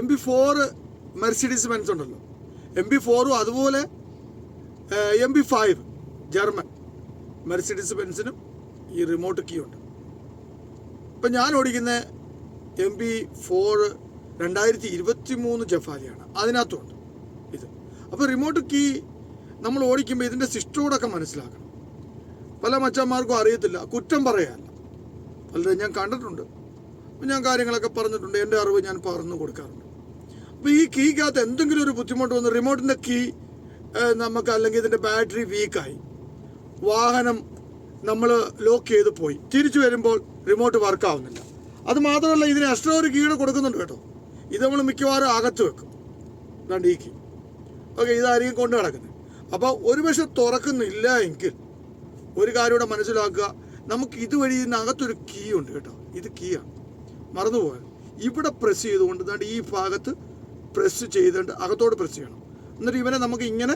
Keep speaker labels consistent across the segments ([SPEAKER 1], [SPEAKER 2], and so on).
[SPEAKER 1] MB4 Mercedes Benz ഉണ്ടല്ലോ, MB4ഉം അതുപോലെ MB5 German Mercedes ബെൻസിനും ഈ റിമോട്ട് കീ ഉണ്ട്. ഇപ്പം ഞാൻ ഓടിക്കുന്ന MB4 2023 ജഫാലിയാണ്, അതിനകത്തുണ്ട് ഇത്. അപ്പോൾ റിമോട്ട് കീ നമ്മൾ ഓടിക്കുമ്പോൾ ഇതിൻ്റെ സിസ്റ്റോടൊക്കെ മനസ്സിലാക്കണം. പല മച്ചന്മാർക്കും അറിയത്തില്ല, കുറ്റം പറയാനല്ല, പലരും ഞാൻ കണ്ടിട്ടുണ്ട്, ഞാൻ കാര്യങ്ങളൊക്കെ പറഞ്ഞിട്ടുണ്ട്, എൻ്റെ അറിവ് ഞാൻ പറഞ്ഞു കൊടുക്കാറുണ്ട്. അപ്പോൾ ഈ കീക്കകത്ത് എന്തെങ്കിലും ഒരു ബുദ്ധിമുട്ട് വന്ന് റിമോട്ടിൻ്റെ കീ നമുക്ക്, അല്ലെങ്കിൽ ഇതിൻ്റെ ബാറ്ററി വീക്കായി, വാഹനം നമ്മൾ ലോക്ക് ചെയ്ത് പോയി, തിരിച്ചു വരുമ്പോൾ റിമോട്ട് വർക്കാവുന്നില്ല. അത് മാത്രമല്ല, ഇതിന് എക്സ്ട്രാ ഒരു കീയുടെ കൊടുക്കുന്നുണ്ട് കേട്ടോ. ഇത് നമ്മൾ മിക്കവാറും അകത്ത് വെക്കും, അതാണ്ട് ഈ കീ. ഓക്കെ, ഇതായിരിക്കും കൊണ്ട് കിടക്കുന്നത്. അപ്പോൾ ഒരു പക്ഷെ തുറക്കുന്നില്ല എങ്കിൽ ഒരു കാര്യം കൂടെ മനസ്സിലാക്കുക, നമുക്ക് ഇതുവഴി ഇതിനകത്തൊരു കീ ഉണ്ട് കേട്ടോ. ഇത് കീയാണ്, മറന്നുപോയത്. ഇവിടെ പ്രസ് ചെയ്തുകൊണ്ട് ദാണ്ട് ഈ ഭാഗത്ത് പ്രസ് ചെയ്തുകൊണ്ട് അകത്തോട് പ്രസ് ചെയ്യണം. എന്നിട്ട് ഇവനെ നമുക്ക് ഇങ്ങനെ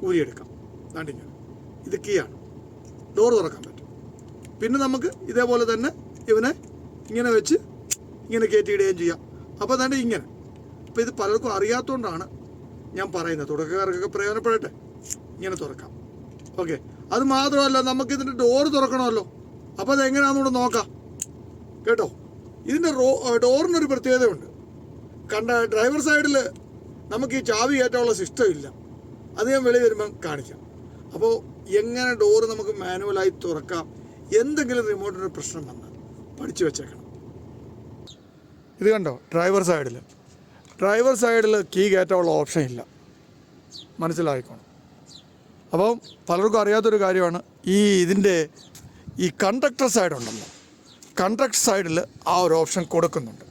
[SPEAKER 1] ഊരിയെടുക്കാം. ദാണ്ട് ഇങ്ങനെ, ഇത് കീയാണ്, ഡോർ തുറക്കാൻ പറ്റും. പിന്നെ നമുക്ക് ഇതേപോലെ തന്നെ ഇവനെ ഇങ്ങനെ വെച്ച് ഇങ്ങനെ കയറ്റിയിടുകയും ചെയ്യാം. അപ്പോൾ ദാണ്ട് ഇങ്ങനെ. അപ്പോൾ ഇത് പലർക്കും അറിയാത്തതുകൊണ്ടാണ് ഞാൻ പറയുന്നത്, തുടക്കക്കാർക്കൊക്കെ പ്രയോജനപ്പെടട്ടെ. ഇങ്ങനെ തുറക്കാം. ഓക്കെ, അത് മാത്രമല്ല, നമുക്കിതിൻ്റെ ഡോറ് തുറക്കണമല്ലോ. അപ്പോൾ അതെങ്ങനെയാണെന്നൂടെ നോക്കാം കേട്ടോ. ഇതിൻ്റെ ഡോറിനൊരു പ്രത്യേകതയുണ്ട്. ഡ്രൈവർ സൈഡിൽ നമുക്ക് ഈ ചാവി കയറ്റാനുള്ള സിസ്റ്റം ഇല്ല. അത് ഞാൻ വെളി വരുമ്പം കാണിക്കാം. അപ്പോൾ എങ്ങനെ ഡോറ് നമുക്ക് മാനുവലായി തുറക്കാം, എന്തെങ്കിലും റിമോട്ടിന് പ്രശ്നം വന്നാൽ പഠിച്ചു വെച്ചേക്കണം. ഇത് കണ്ടോ, ഡ്രൈവർ സൈഡിൽ കീ കയറ്റാനുള്ള ഓപ്ഷൻ ഇല്ല, മനസ്സിലായിക്കോണം. അപ്പം പലർക്കും അറിയാത്തൊരു കാര്യമാണ്, ഇതിൻ്റെ ഈ കണ്ടക്ടർ സൈഡ് ഉണ്ടല്ലോ, കണ്ടക്ടർ സൈഡിൽ ആ ഒരു ഓപ്ഷൻ കൊടുക്കുന്നുണ്ട്.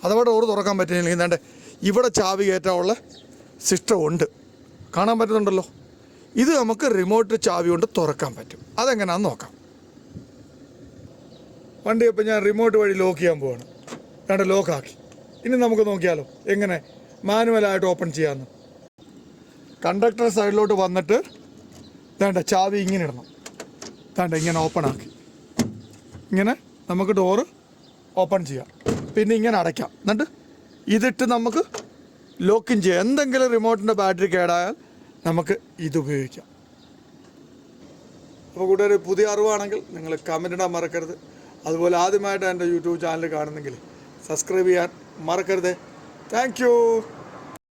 [SPEAKER 1] അഥവാ ഡോറ് തുറക്കാൻ പറ്റില്ലെങ്കിൽ എന്താണ്ട് ഇവിടെ ചാവി കയറ്റാനുള്ള സിസ്റ്റം ഉണ്ട്, കാണാൻ പറ്റുന്നുണ്ടല്ലോ. ഇത് നമുക്ക് റിമോട്ട് ചാവി കൊണ്ട് തുറക്കാൻ പറ്റും. അതെങ്ങനെയാണെന്ന് നോക്കാം. വണ്ടി ഇപ്പം ഞാൻ റിമോട്ട് വഴി ലോക്ക് ചെയ്യാൻ പോവാണ്. രണ്ട് ലോക്കാക്കി. ഇനി നമുക്ക് നോക്കിയാലോ എങ്ങനെ മാനുവലായിട്ട് ഓപ്പൺ ചെയ്യാമെന്ന്. കണ്ടക്ടർ സൈഡിലോട്ട് വന്നിട്ട് വേണ്ട ചാവി ഇങ്ങനെ ഇടണം. വേണ്ട ഇങ്ങനെ ഓപ്പൺ ആക്കി ഇങ്ങനെ നമുക്ക് ഡോറ് ഓപ്പൺ ചെയ്യാം. പിന്നെ ഇങ്ങനെ അടയ്ക്കാം. എന്നിട്ട് ഇതിട്ട് നമുക്ക് ലോക്കും ചെയ്യാം. എന്തെങ്കിലും റിമോട്ടിൻ്റെ ബാറ്ററി കേടായാൽ നമുക്ക് ഇത് ഉപയോഗിക്കാം. അപ്പോൾ കൂട്ടുകാർ, പുതിയ അറിവാണെങ്കിൽ നിങ്ങൾ കമൻ്റ് ഇടാൻ മറക്കരുത്. അതുപോലെ ആദ്യമായിട്ട് എൻ്റെ യൂട്യൂബ് ചാനൽ കാണുന്നെങ്കിൽ സബ്സ്ക്രൈബ് ചെയ്യാൻ മറക്കരുത്. Thank you.